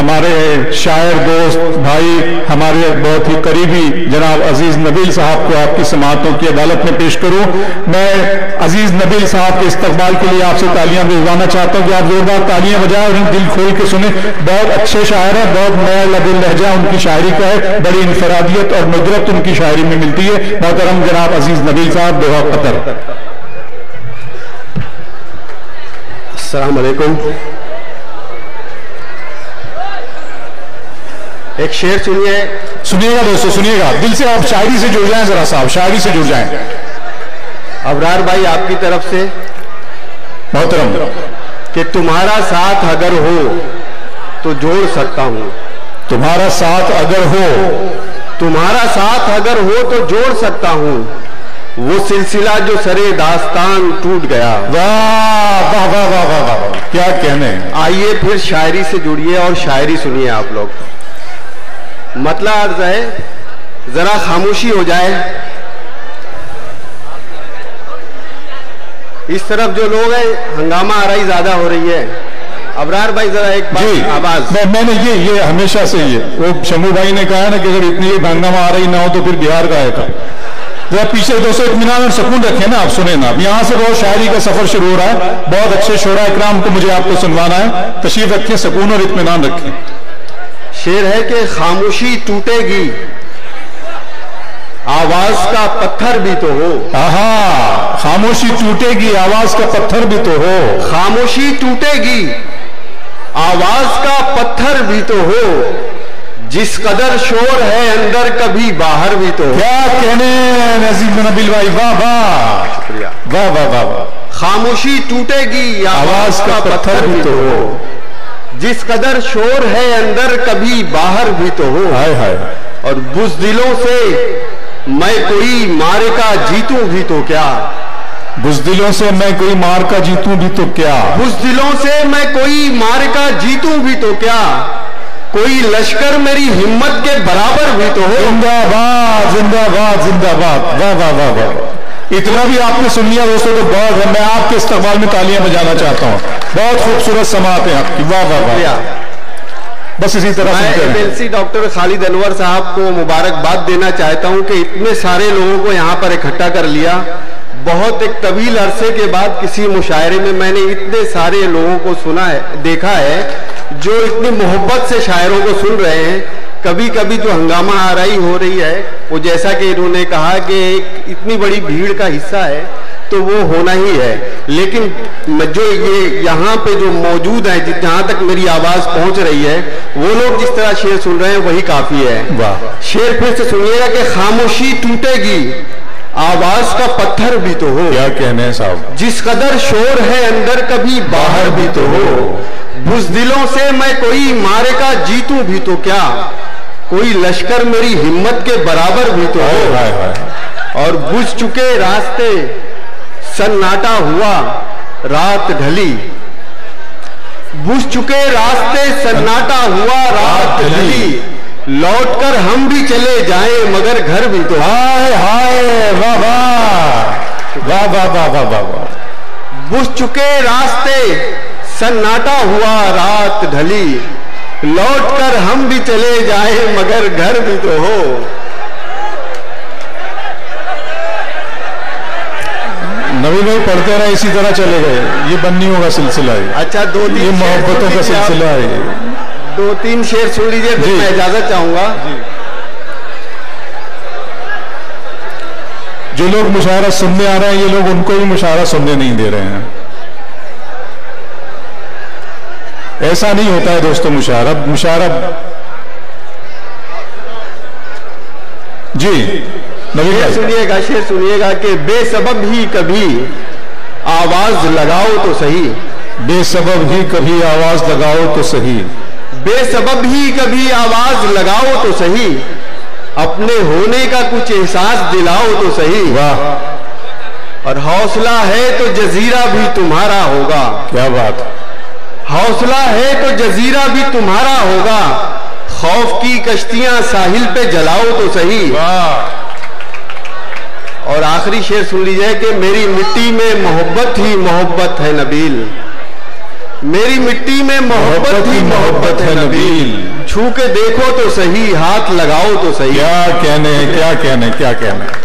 हमारे शायर दोस्त भाई, हमारे बहुत ही करीबी जनाब अजीज नबील साहब को आपकी समाअतों की अदालत में पेश करूं। मैं अजीज नबील साहब के इस्तकबाल के लिए आपसे तालियां भिजवाना चाहता हूं कि आप जोरदार तालियां बजाएं और दिल खोल के सुने। बहुत अच्छे शायर हैं, बहुत नया लबिल लहजा उनकी शायरी का है, बड़ी इंफरादियत और नुदरत उनकी शायरी में मिलती है। मोहतरम जनाब अजीज नबील साहब, दोहा कतर। अस्सलाम वालेकुम। एक शेर सुनिएगा दोस्तों, सुनिएगा, दिल से आप शायरी से जुड़ जाएं, जरा साहब शायरी से जुड़ जाएं। अबरार भाई आपकी तरफ से मोहतरम कि तुम्हारा साथ अगर हो तो जोड़ सकता हूं, तुम्हारा साथ अगर हो, तुम्हारा साथ अगर हो तो जोड़ सकता हूं, वो सिलसिला जो सरे दास्तान टूट गया। वाह वाह वाह वाह वाह वाह, क्या कहने। आइए फिर शायरी से जुड़िए और शायरी सुनिए आप लोग। मतलब अर्ज है, जरा खामोशी हो जाए। इस तरफ जो लोग हैं हंगामा आराई ज्यादा हो रही है। अबरार भाई जरा एक बार आवाज। मैंने ये हमेशा से ये वो शमू भाई ने कहा ना कि अगर इतनी हंगामा आ रही ना हो तो फिर बिहार का आएगा। जरा पीछे दोस्तों इत्मीनान और सुकून रखें ना, आप सुने ना। यहाँ से रोज शायरी का सफर शुरू हो रहा है, बहुत अच्छे शोरा इकराम को मुझे आपको सुनवाना है। तशरीफ रखें, सुकून और इत्मीनान रखें। शेर है कि खामोशी टूटेगी, आवाज का पत्थर भी तो हो। आहा, खामोशी टूटेगी, आवाज का पत्थर भी तो हो। खामोशी टूटेगी, आवाज का पत्थर भी तो हो, जिस कदर शोर है अंदर कभी बाहर भी तो हो। क्या कहने नजीब नबील भाई, वाह वाह, शुक्रिया, वाह वाह वाह वाह। खामोशी टूटेगी, आवाज का पत्थर भी तो हो, जिस कदर शोर है अंदर कभी बाहर भी तो हो। हाय हाय। और बुज़दिलों से मैं कोई मारेका जीतूं भी तो क्या, बुज़दिलों से मैं कोई मार का जीतूं भी तो क्या, बुज़दिलों से मैं कोई मारेका जीतूं भी तो क्या, कोई लश्कर मेरी हिम्मत के बराबर भी तो हो। जिंदाबाद जिंदाबाद जिंदाबाद, वाह वाह वाह वाह। इतना भी आपने सुन लिया दोस्तों तो बहुत है। मैं आपके इस्तकबाल में तालियां बजाना चाहता हूँ। बहुत खूबसूरत समाअत है आपकी, वाह वाह वाह। बस इसी तरह मैं एमएलसी डॉक्टर खालिद अनवर साहब को मुबारकबाद देना चाहता हूं कि इतने सारे लोगों को यहां पर इकट्ठा कर लिया। बहुत एक तवील अरसे के बाद किसी मुशायरे में मैंने इतने सारे लोगों को सुना है, देखा है, जो इतनी मोहब्बत से शायरों को सुन रहे हैं। कभी कभी जो हंगामा आराई हो रही है वो जैसा कि इन्होंने कहा कि एक इतनी बड़ी भीड़ का हिस्सा है तो वो होना ही है, लेकिन जो ये यहाँ पे जो मौजूद है, जहाँ तक मेरी आवाज पहुंच रही है, वो लोग जिस तरह शेर सुन रहे हैं वही काफी है। वाह। शेर फिर से सुनिएगा कि खामोशी टूटेगी, आवाज का पत्थर भी तो हो। क्या कहने हैं साहब, जिस कदर शोर है अंदर कभी बाहर भी तो हो, बुज़दिलों से मैं कोई मारेका जीतूं भी तो क्या, कोई लश्कर मेरी हिम्मत के बराबर भी तो हो। और बुझ चुके रास्ते सन्नाटा हुआ रात ढली, बुझ चुके रास्ते सन्नाटा हुआ रात ढली, लौटकर हम भी चले जाएं मगर घर भी तो। हाय हाय, वाह वाह वाह वाह वाह वाह वाह वाह। बुझ चुके रास्ते सन्नाटा हुआ रात ढली, लौटकर हम भी चले जाएं मगर घर भी तो हो। नबी भाई पढ़ते रहे, इसी तरह चले गए, ये बन्नियों का सिलसिला है। अच्छा, दो तीन ये मोहब्बतों का सिलसिला है। दो तीन शेर सुन लीजिए, फिर मैं इजाजत चाहूंगा। जो लोग मुशायरा सुनने आ रहे हैं, ये लोग उनको भी मुशायरा सुनने नहीं दे रहे हैं। ऐसा नहीं होता है दोस्तों। मुशायरा जी शेर सुनिएगा, शेर सुनिएगा कि बेसबब ही कभी आवाज लगाओ तो सही, बेसबब ही कभी आवाज लगाओ तो सही, बेसबब ही कभी आवाज लगाओ तो सही, अपने होने का कुछ एहसास दिलाओ तो सही। वाह। और हौसला है तो जजीरा भी तुम्हारा होगा। क्या बात। हौसला है तो जजीरा भी तुम्हारा होगा, खौफ की कश्तियां साहिल पे जलाओ तो सही। वाह। और आखिरी शेर सुन लीजिए कि मेरी मिट्टी में मोहब्बत ही मोहब्बत है नबील, मेरी मिट्टी में मोहब्बत ही मोहब्बत है नबील, छू के देखो तो सही, हाथ लगाओ तो सही। क्या कहने, क्या कहने, क्या कहने।